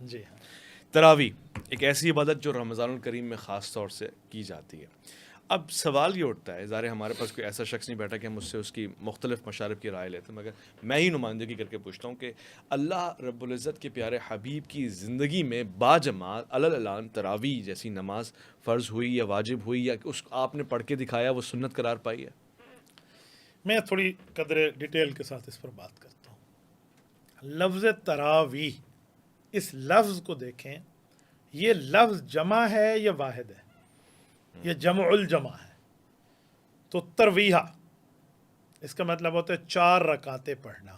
جی ہاں، تراویح ایک ایسی عبادت جو رمضان الکریم میں خاص طور سے کی جاتی ہے. اب سوال یہ اٹھتا ہے، ظاہر ہمارے پاس کوئی ایسا شخص نہیں بیٹھا کہ ہم اس سے اس کی مختلف مشارب کی رائے لیتے ہیں، مگر میں ہی نمائندگی کر کے پوچھتا ہوں کہ اللہ رب العزت کے پیارے حبیب کی زندگی میں باجماعت اعلان تراویح جیسی نماز فرض ہوئی یا واجب ہوئی، یا اس آپ نے پڑھ کے دکھایا وہ سنت قرار پائی ہے؟ میں تھوڑی قدر ڈیٹیل کے ساتھ اس پر بات کرتا ہوں. لفظ تراویح، اس لفظ کو دیکھیں، یہ لفظ جمع ہے یا واحد ہے؟ یہ جمع الجمع ہے. تو ترویحہ اس کا مطلب ہوتا ہے 4 رکعتیں پڑھنا،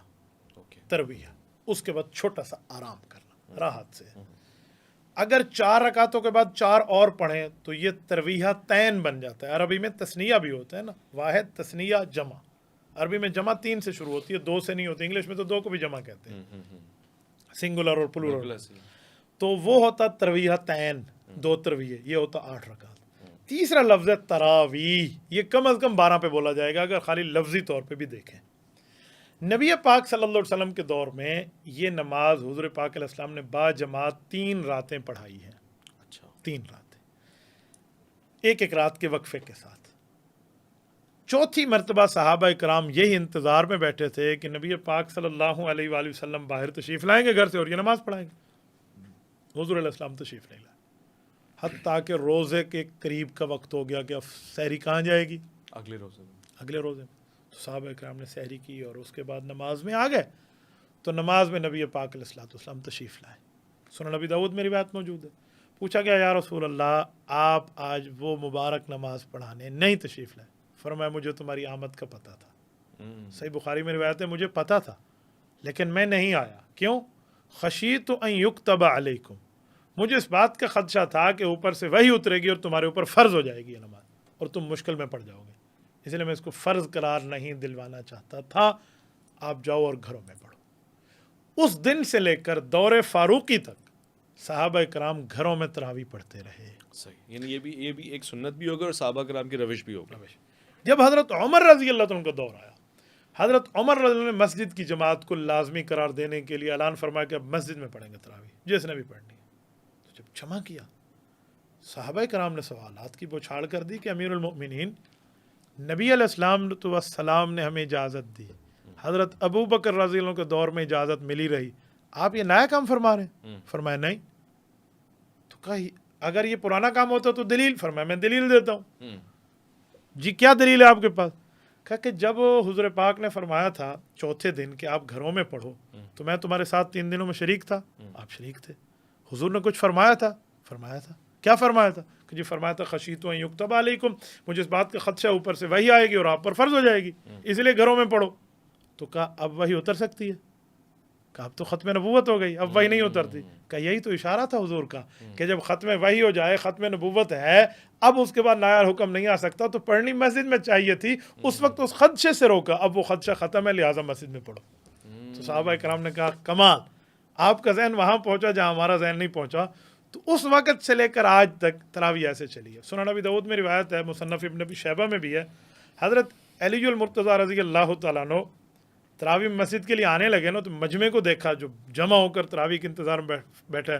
اوکے. ترویحہ. اس کے بعد چھوٹا سا آرام کرنا راحت سے. اگر 4 رکعتوں کے بعد 4 اور پڑھیں تو یہ ترویحہ تین بن جاتا ہے. عربی میں تثنیہ بھی ہوتا ہے نا، واحد، تثنیہ، جمع. عربی میں جمع 3 سے شروع ہوتی ہے، 2 سے نہیں ہوتی. انگلش میں تو 2 کو بھی جمع کہتے ہیں، سنگولر اور پلورل. بالکل ایسے ہی. تو وہ ہوتا ترویحہ تین، 2 ترویح، یہ ہوتا 8 رکعت. تیسرا لفظ ہے تراویح، یہ کم از کم 12 پہ بولا جائے گا اگر خالی لفظی طور پہ بھی دیکھیں. نبی پاک صلی اللہ علیہ وسلم کے دور میں یہ نماز حضور پاک علیہ السلام نے با جماعت 3 راتیں پڑھائی ہیں. اچھا. 3 راتیں، ایک ایک رات کے وقفے کے ساتھ. چوتھی مرتبہ صحابہ کرام یہی انتظار میں بیٹھے تھے کہ نبی پاک صلی اللہ علیہ وآلہ وسلم باہر تشریف لائیں گے گھر سے اور یہ نماز پڑھائیں گے. حضور علیہ السلام تشریف نہیں لائے، حتیٰ کہ روزے کے قریب کا وقت ہو گیا کہ اب سحری کہاں جائے گی؟ اگلے روزے اگلے روزے میں. تو صحابہ کرام نے سحری کی اور اس کے بعد نماز میں آ گئے. تو نماز میں نبی پاک علیہ السلام تشریف لائے. سنن نبی داؤد میں روایت موجود ہے. پوچھا گیا یا رسول اللہ، آپ آج وہ مبارک نماز پڑھانے نہیں تشریف لائے؟ فرمایا مجھے تمہاری آمد کا پتہ تھا. صحیح بخاری میں روایت ہے مجھے پتہ تھا لیکن میں نہیں آیا. کیوں؟ خشیت ان یکتب علیکم، مجھے اس بات کا خدشہ تھا کہ اوپر سے وہی اترے گی اور تمہارے اوپر فرض ہو جائے گی یہ نماز اور تم مشکل میں پڑ جاؤ گے، اس لیے میں اس کو فرض قرار نہیں دلوانا چاہتا تھا. آپ جاؤ اور گھروں میں پڑھو. اس دن سے لے کر دور فاروقی تک صحابہ کرام گھروں میں تراویح پڑھتے رہے. صحیح، یعنی یہ بھی ایک سنت بھی ہوگی اور صحابہ کرام کی روش بھی ہوگی. جب حضرت عمر رضی اللہ عنہ کا دور آیا، حضرت عمر رضی اللہ عنہ نے مسجد کی جماعت کو لازمی قرار دینے کے لیے اعلان فرمایا کہ اب مسجد میں پڑھیں گے تراویح، جس نے بھی پڑھنی ہے. تو جب جمع کیا، صحابہ کرام نے سوالات کی بوچھاڑ کر دی کہ امیر المؤمنین، نبی علیہ السلام نے ہمیں اجازت دی، حضرت ابو بکر رضی اللہ عنہ کے دور میں اجازت ملی رہی، آپ یہ نیا کام فرما رہے ہیں؟ فرمایا نہیں. تو کہا اگر یہ پرانا کام ہوتا تو دلیل؟ فرمایا میں دلیل دیتا ہوں. جی کیا دلیل ہے آپ کے پاس؟ کہا کہ جب حضور پاک نے فرمایا تھا چوتھے دن کہ آپ گھروں میں پڑھو تو میں تمہارے ساتھ 3 دنوں میں شریک تھا. آپ شریک تھے. حضور نے کچھ فرمایا تھا؟ فرمایا تھا. کیا فرمایا تھا؟ کہ جی فرمایا تھا خشیت ان یکتب علیکم، مجھے اس بات کا خدشہ اوپر سے وحی آئے گی اور آپ پر فرض ہو جائے گی، اس لیے گھروں میں پڑھو. تو کہا اب وحی اتر سکتی ہے؟ کہا اب تو ختم نبوت ہو گئی، اب وحی نہیں اترتی. کہا یہی تو اشارہ تھا حضور کا کہ جب ختم وحی ہو جائے، ختم نبوت ہے، اب اس کے بعد نیا حکم نہیں آ سکتا، تو پڑھنی مسجد میں چاہیے تھی. اس وقت اس خدشے سے روکا، اب وہ خدشہ ختم ہے، لہٰذا مسجد میں پڑھو. تو صحابہ کرام نے کہا کمال، آپ کا ذہن وہاں پہنچا جہاں ہمارا ذہن نہیں پہنچا. تو اس وقت سے لے کر آج تک تراویح ایسے چلی ہے. سنن نبی داؤد میں روایت ہے، مصنف ابن ابی شیبہ میں بھی ہے، حضرت علی المرتضیٰ رضی اللہ تعالیٰ عنہ تراویح مسجد کے لیے آنے لگے نا، تو مجمع کو دیکھا جو جمع ہو کر تراویح کے انتظار میں بیٹھا ہے.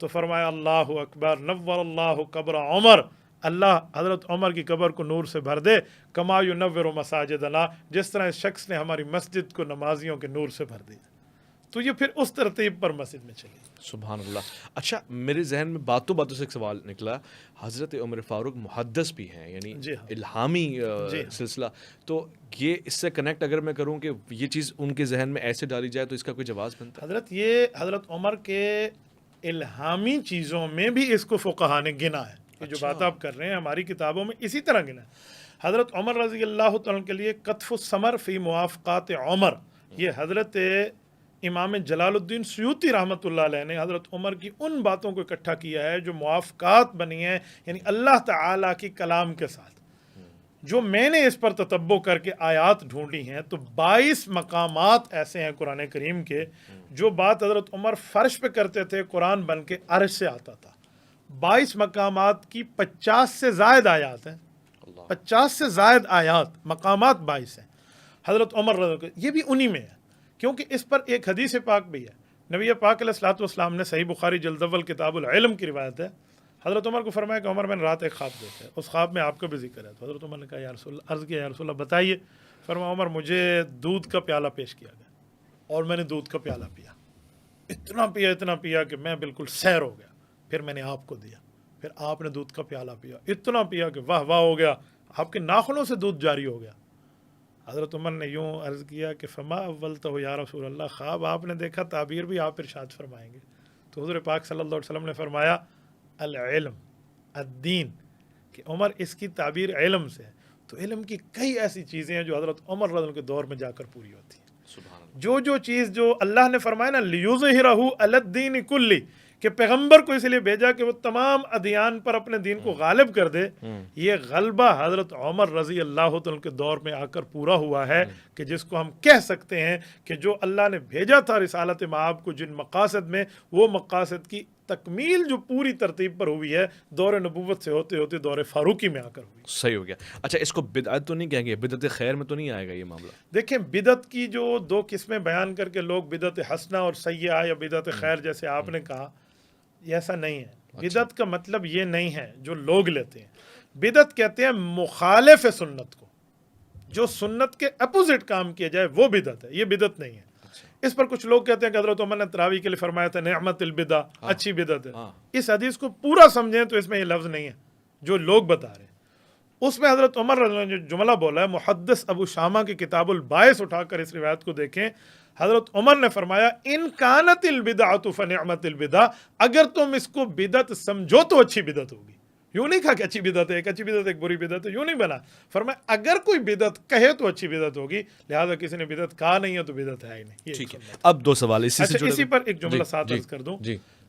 تو فرمایا اللہ اکبر، نور اللہ قبر عمر، اللہ حضرت عمر کی قبر کو نور سے بھر دے، کما ینور مساجدنا، جس طرح اس شخص نے ہماری مسجد کو نمازیوں کے نور سے بھر دیا. تو یہ پھر اس ترتیب پر مسجد میں چلی. سبحان اللہ. اچھا، میرے ذہن میں باتوں سے ایک سوال نکلا. حضرت عمر فاروق محدث بھی ہیں، یعنی جی ہاں. الہامی سلسلہ، تو یہ اس سے کنیکٹ اگر میں کروں کہ یہ چیز ان کے ذہن میں ایسے ڈالی جائے تو اس کا کوئی جواز بنتا ہے؟ یہ حضرت عمر کے الہامی چیزوں میں بھی اس کو فقہا نے گنا ہے. یہ جو بات آپ کر رہے ہیں ہماری کتابوں میں اسی طرح گنا ہے. حضرت عمر رضی اللہ تعالیٰ کے لیے قطف الثمر فی موافقات عمر، یہ حضرت امام جلال الدین سیوطی رحمۃ اللہ علیہ نے حضرت عمر کی ان باتوں کو اکٹھا کیا ہے جو موافقات بنی ہیں، یعنی اللہ تعالیٰ کی کلام کے ساتھ. جو میں نے اس پر تتبع کر کے آیات ڈھونڈی ہیں تو 22 مقامات ایسے ہیں قرآن کریم کے جو بات حضرت عمر فرش پہ کرتے تھے، قرآن بن کے عرش سے آتا تھا. 22 مقامات کی 50 سے زائد آیات ہیں، 50 سے زائد آیات، مقامات 22 ہیں. حضرت عمر رضی اللہ عنہ، یہ بھی انہی میں ہے، کیونکہ اس پر ایک حدیث پاک بھی ہے. نبی پاک علیہ الصلوۃ والسلام نے صحیح بخاری جلد اول کتاب العلم کی روایت ہے، حضرت عمر کو فرمایا کہ عمر میں نے رات ایک خواب دیکھا ہے، اس خواب میں آپ کا بھی ذکر ہے۔ تو حضرت عمر نے کہا یا رسول اللہ، عرض کیا یا رسول اللہ بتائیے۔ فرمایا عمر مجھے دودھ کا پیالہ پیش کیا گیا اور میں نے دودھ کا پیالہ پیا، اتنا پیا کہ میں بالکل سیر ہو گیا، پھر میں نے آپ کو دیا، پھر آپ نے دودھ کا پیالہ پیا، اتنا پیا کہ واہ واہ ہو گیا، آپ کے ناخنوں سے دودھ جاری ہو گیا۔ حضرت عمر نے یوں عرض کیا کہ فما اولتہ یا رسول اللہ، خواب آپ نے دیکھا، تعبیر بھی آپ ارشاد فرمائیں گے؟ تو حضور پاک صلی اللہ علیہ وسلم نے فرمایا العلم الدین، کہ عمر اس کی تعبیر علم سے ہے۔ تو علم کی کئی ایسی چیزیں ہیں جو حضرت عمر رضی اللہ عنہ کے دور میں جا کر پوری ہوتی ہیں۔ سبحان اللہ۔ جو چیز جو اللہ نے فرمایا نا لیظہرہ علی الدین کلی، کہ پیغمبر کو اس لیے بھیجا کہ وہ تمام ادیان پر اپنے دین کو غالب کر دے، یہ غلبہ حضرت عمر رضی اللہ عنہ کے دور میں آ کر پورا ہوا ہے، کہ جس کو ہم کہہ سکتے ہیں کہ جو اللہ نے بھیجا تھا رسالت مآب کو جن مقاصد میں، وہ مقاصد کی تکمیل جو پوری ترتیب پر ہوئی ہے دور نبوت سے ہوتے ہوتے دور فاروقی میں آ کر ہوئی۔ صحیح ہو گیا۔ اچھا اس کو بدعت تو نہیں کہیں گے، بدعت خیر میں تو نہیں آئے گا یہ معاملہ؟ دیکھیں بدعت کی جو دو قسمیں بیان کر کے لوگ بدعت حسنہ اور سیئہ یا بدعت خیر جیسے آپ نے کہا، یہ ایسا نہیں ہے۔ بدعت کا مطلب یہ نہیں ہے جو لوگ لیتے ہیں۔ بدعت کہتے ہیں مخالف سنت کو، جو سنت کے اپوزٹ کام کیا جائے وہ بدعت ہے، یہ بدعت نہیں ہے۔ اس پر کچھ لوگ کہتے ہیں کہ حضرت عمر نے تراویح کے لیے فرمایا تھا نعمت البدع، اچھی بدعت ہے۔ اس حدیث کو پورا سمجھیں تو اس میں یہ لفظ نہیں ہے جو لوگ بتا رہے ہیں۔ اس میں حضرت عمر رضی اللہ عنہ نے جو جملہ بولا ہے، محدث ابو شامہ کی کتاب الباعث اٹھا کر اس روایت کو دیکھیں، حضرت عمر نے فرمایا ان کانت البدعۃ فنعمت البدع، اگر تم اس کو بدعت سمجھو تو اچھی بدعت ہوگی۔ یوں نہیں کہا کہ اچھی بدعت ہے، ایک اچھی بدعت ایک بری بدعت ہے، یوں نہیں بنا۔ فرمایا اگر کوئی بدعت کہے تو اچھی بدعت ہوگی، لہذا کسی نے بدعت کہا نہیں ہے تو بدعت ہے ہی نہیں۔ ٹھیک ہے، اب دو سوال اسی پر ایک جملہ ساتھ عرض کر دوں،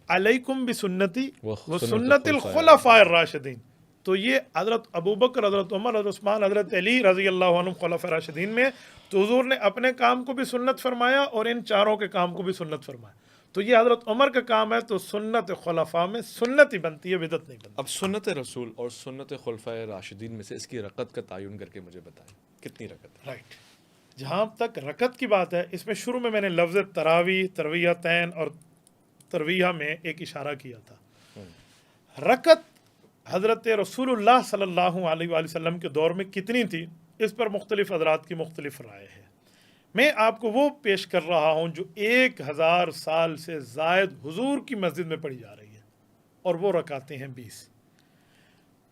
علیکم بسنتی وسنت الخلفاء الراشدین۔ تو یہ حضرت ابوبکر، حضرت عمر، حضرت عثمان، حضرت علی رضی اللہ عنہ خلفاء راشدین میں، تو حضور نے اپنے کام کو بھی سنت فرمایا اور ان چاروں کے کام کو بھی سنت فرمایا۔ تو یہ حضرت عمر کا کام ہے، تو سنت خلفاء میں سنت ہی بنتی ہے، بدعت نہیں بنتی۔ اب سنت رسول اور سنت خلفاء راشدین میں سے اس کی رکعت کا تعین کر کے مجھے بتائیں کتنی رکعت ہے؟ رائٹ، جہاں تک رکعت کی بات ہے، اس میں شروع میں نے لفظ تراویح، ترویحتین اور ترویحہ میں ایک اشارہ کیا تھا۔ رکعت حضرت رسول اللہ صلی اللہ علیہ وآلہ وسلم کے دور میں کتنی تھی، اس پر مختلف حضرات کی مختلف رائے ہے۔ میں آپ کو وہ پیش کر رہا ہوں جو 1000 سال سے زائد حضور کی مسجد میں پڑھی جا رہی ہے، اور وہ رکعتیں ہیں 20۔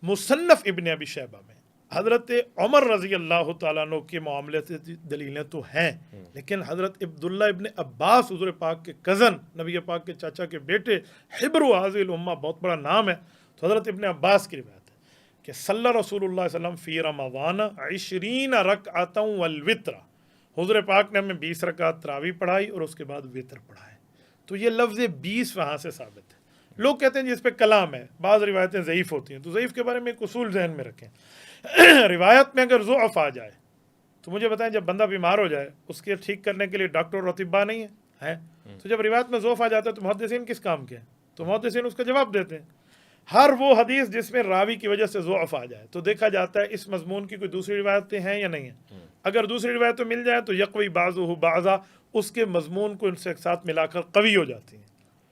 مصنف ابن ابی شیبہ میں حضرت عمر رضی اللہ تعالیٰ عنہ کے معاملے سے دلیلیں تو ہیں، لیکن حضرت عبداللہ ابن عباس حضور پاک کے کزن، نبی پاک کے چاچا کے بیٹے، حبر حاضر الامہ، بہت بڑا نام ہے۔ تو حضرت ابن عباس کی روایت ہے کہ صلی رسول اللہ علیہ وسلم فی رمضان 20 رکعتا والوتر، حضور پاک نے ہمیں 20 رکعت تراویح پڑھائی اور اس کے بعد وتر پڑھائے۔ تو یہ لفظ 20 وہاں سے ثابت ہے۔ لوگ کہتے ہیں جس پہ کلام ہے، بعض روایتیں ضعیف ہوتی ہیں، تو ضعیف کے بارے میں ایک اصول ذہن میں رکھیں۔ روایت میں اگر ضعف آ جائے تو مجھے بتائیں، جب بندہ بیمار ہو جائے اس کے ٹھیک کرنے کے لیے ڈاکٹر اور اطباء نہیں ہیں؟ تو جب روایت میں ضعف آ جاتا ہے تو محدثین کس کام کے ہیں؟ تو محدثین اس کا جواب دیتے ہیں۔ ہر وہ حدیث جس میں راوی کی وجہ سے ضعف آ جائے تو دیکھا جاتا ہے اس مضمون کی کوئی دوسری روایتیں ہیں یا نہیں ہیں۔ اگر دوسری روایتیں مل جائیں تو یقوی بعضہ بعضا، اس کے مضمون کو ان سے ایک ساتھ ملا کر قوی ہو جاتی ہیں۔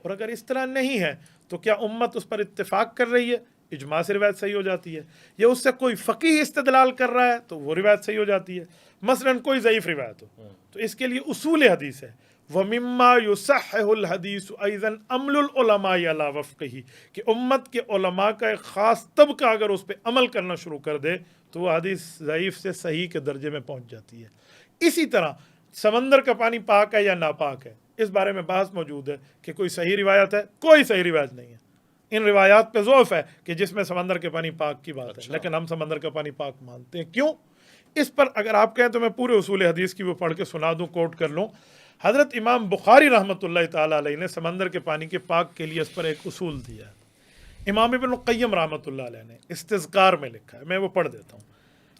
اور اگر اس طرح نہیں ہے تو کیا امت اس پر اتفاق کر رہی ہے، اجماع سے روایت صحیح ہو جاتی ہے، یا اس سے کوئی فقیہ استدلال کر رہا ہے تو وہ روایت صحیح ہو جاتی ہے۔ مثلا کوئی ضعیف روایت ہو تو اس کے لیے اصول حدیث ہے، وَمِمَّا يُصَحِّحُ الْحَدِيثُ أَيْضًا أَمْلُ الْعُلَمَاءِ عَلَى وَفْقِهِ، کہ امت کے علماء کا ایک خاص طبقہ اگر اس پہ عمل کرنا شروع کر دے تو وہ حدیث ضعیف سے صحیح کے درجے میں پہنچ جاتی ہے۔ اسی طرح سمندر کا پانی پاک ہے یا ناپاک ہے، اس بارے میں بحث موجود ہے کہ کوئی صحیح روایت ہے، کوئی صحیح روایت نہیں ہے۔ ان روایات پہ ضعف ہے کہ جس میں سمندر کے پانی پاک کی بات ہے، لیکن ہم سمندر کا پانی پاک مانتے ہیں۔ کیوں؟ اس پر اگر آپ کہیں تو میں پورے اصول حدیث کی وہ پڑھ کے سنا دوں، کوٹ کر لوں۔ حضرت امام بخاری رحمۃ اللہ تعالیٰ علیہ نے سمندر کے پانی کے پاک کے لیے اس پر ایک اصول دیا ہے۔ امام ابن القیم رحمۃ اللہ علیہ نے استذکار میں لکھا ہے، میں وہ پڑھ دیتا ہوں۔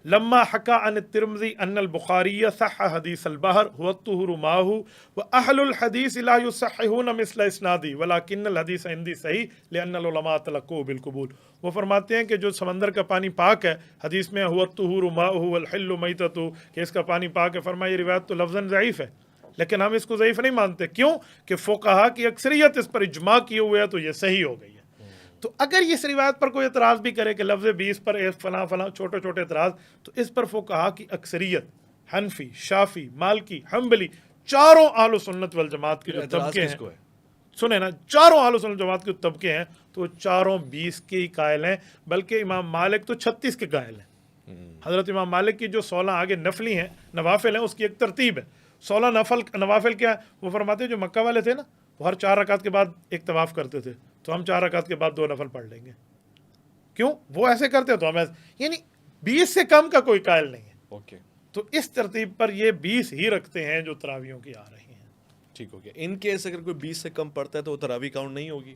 لما حکا عن الترمذی ان البخاری صح حدیث البحر هو الطهور ماؤه واهل الحديث لا يصححون مثل اسنادی ولكن الحديث عندي صحیح لان العلماء تلقوه بالقبول۔ وہ فرماتے ہیں کہ جو سمندر کا پانی پاک ہے، حدیث میں هو الطهور ماؤه والحل میتته، کہ اس کا پانی پاک ہے، فرمایا یہ روایت تو لفظاً ضعیف ہے لیکن ہم اس کو ضعیف نہیں مانتے. کیوں؟ کہ فقہا کی اکثریت اس پر اجماع کیے ہوئے ہے تو یہ صحیح ہو گئی ہے. تو اگر اس روایت پر کوئی اعتراض بھی کرے کہ لفظ 20 پر فلاں فلاں چھوٹے چھوٹے اعتراض، تو اس پر فقہا کی اکثریت حنفی، شافی، مالکی، حنبلی، چاروں اہل سنت والجماعت کے جو اعتراض طبقے کس ہیں، کو ہے؟ سنیں نا، چاروں اہل سنت والجماعت کے جو طبقے ہیں تو چاروں 20 کے ہی قائل ہیں، بلکہ امام مالک تو 36 کے قائل ہیں. حضرت امام مالک کی جو 16 آگے نفلی ہیں، نوافل ہیں، اس کی ایک ترتیب ہے. 16 نوافل کیا ہے؟ وہ فرماتے ہیں جو مکہ والے تھے نا، وہ ہر 4 رکعت کے بعد ایک طواف کرتے تھے، تو ہم 4 رکعت کے بعد 2 نفل پڑھ لیں گے. کیوں؟ وہ ایسے کرتے ہیں تو ہم ایسے، یعنی 20 سے کم کا کوئی قائل نہیں ہے. اوکے، تو اس ترتیب پر یہ 20 ہی رکھتے ہیں جو تراویحوں کی آ رہی ہیں. ٹھیک ہو گیا. ان کیس اگر کوئی 20 سے کم پڑتا ہے تو وہ تراویح کاؤنٹ نہیں ہوگی؟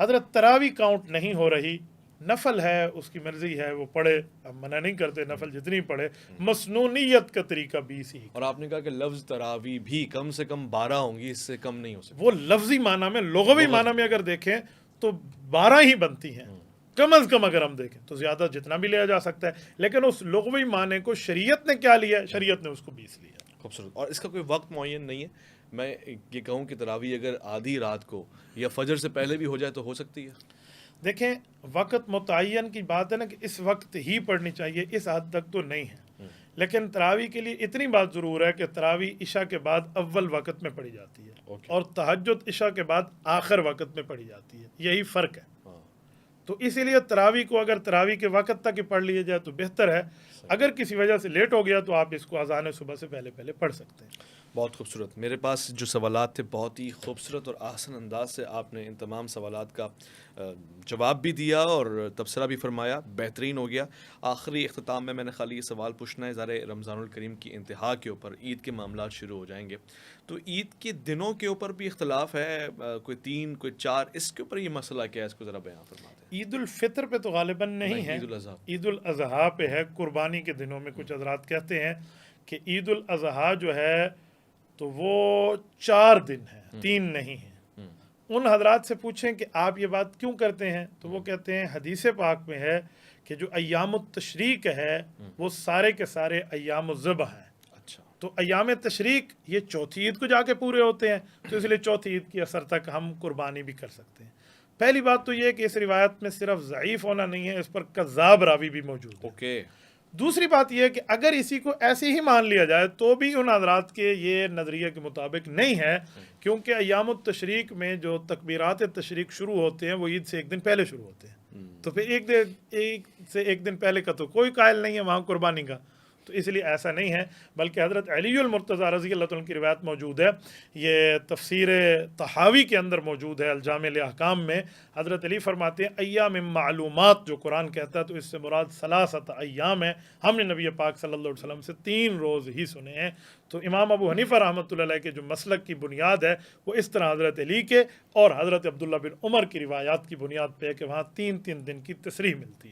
حضرت تراویح کاؤنٹ نہیں ہو رہی، نفل ہے، اس کی مرضی ہے، وہ پڑھے، ہم منع نہیں کرتے، نفل جتنی پڑھے، مسنونیت کا طریقہ 20 ہی. اور آپ نے کہا کہ لفظ تراویح بھی کم سے کم 12 ہوں گی، اس سے کم نہیں ہو سکتی. وہ لفظی معنی میں، لغوی معنی میں اگر دیکھیں تو 12 ہی بنتی ہیں کم از کم. اگر ہم دیکھیں تو زیادہ جتنا بھی لیا جا سکتا ہے، لیکن اس لغوی معنی کو شریعت نے کیا لیا ہے؟ شریعت نے اس کو 20 لیا. خوبصورت. اور اس کا کوئی وقت معین نہیں ہے؟ میں یہ کہوں کہ تراویح اگر آدھی رات کو یا فجر سے پہلے بھی ہو جائے تو ہو سکتی ہے؟ دیکھیں، وقت متعین کی بات ہے نا کہ اس وقت ہی پڑھنی چاہیے، اس حد تک تو نہیں ہے. لیکن تراویح کے لیے اتنی بات ضرور ہے کہ تراویح عشاء کے بعد اول وقت میں پڑھی جاتی ہے، اور تہجد عشاء کے بعد آخر وقت میں پڑھی جاتی ہے. یہی فرق ہے. تو اسی لیے تراویح کو اگر تراویح کے وقت تک ہی پڑھ لیا جائے تو بہتر ہے. اگر کسی وجہ سے لیٹ ہو گیا تو آپ اس کو اذان صبح سے پہلے پڑھ سکتے ہیں. بہت خوبصورت. میرے پاس جو سوالات تھے بہت ہی خوبصورت اور آسان انداز سے آپ نے ان تمام سوالات کا جواب بھی دیا اور تبصرہ بھی فرمایا. بہترین ہو گیا. آخری اختتام میں نے خالی یہ سوال پوچھنا ہے، ظاہر رمضان الکریم کی انتہا کے اوپر عید کے معاملات شروع ہو جائیں گے، تو عید کے دنوں کے اوپر بھی اختلاف ہے، کوئی 3 کوئی 4، اس کے اوپر یہ مسئلہ کیا ہے؟ اس کو ذرا بیان فرماتے ہیں. عید الفطر پہ تو غالباً نہیں ہے، عید الاضحیٰ پہ ہے. قربانی کے دنوں میں کچھ حضرات کہتے ہیں کہ عید الاضحیٰ جو ہے تو وہ 4 دن ہے، 3 نہیں ہیں. ان حضرات سے پوچھیں کہ آپ یہ بات کیوں کرتے ہیں، تو وہ کہتے ہیں حدیث پاک میں ہے کہ جو ایام التشریق ہے وہ سارے کے سارے ایام الذبح ہیں. تو ایام تشریق یہ چوتھی عید کو جا کے پورے ہوتے ہیں، تو اس لیے چوتھی عید کی اثر تک ہم قربانی بھی کر سکتے ہیں. پہلی بات تو یہ کہ اس روایت میں صرف ضعیف ہونا نہیں ہے، اس پر کذاب راوی بھی موجود ہے. دوسری بات یہ ہے کہ اگر اسی کو ایسے ہی مان لیا جائے تو بھی ان حضرات کے یہ نظریے کے مطابق نہیں ہے، کیونکہ ایام التشریق میں جو تکبیرات تشریق شروع ہوتے ہیں وہ عید سے 1 دن پہلے شروع ہوتے ہیں. تو پھر ایک دن پہلے کا تو کوئی قائل نہیں ہے وہاں قربانی کا. تو اس لیے ایسا نہیں ہے، بلکہ حضرت علی المرتضیٰ رضی اللہ عنہ کی روایت موجود ہے. یہ تفسیر طحاوی کے اندر موجود ہے، الجامع الاحکام میں. حضرت علی فرماتے ہیں ایام معلومات جو قرآن کہتا ہے تو اس سے مراد 3 ایام ہے. ہم نے نبی پاک صلی اللہ علیہ وسلم سے 3 روز ہی سنے ہیں. تو امام ابو حنیفہ رحمۃ اللہ علیہ کے جو مسلک کی بنیاد ہے وہ اس طرح حضرت علی کے اور حضرت عبداللہ بن عمر کی روایات کی بنیاد پہ ہے کہ وہاں 3 دن کی تصریح ملتی ہے.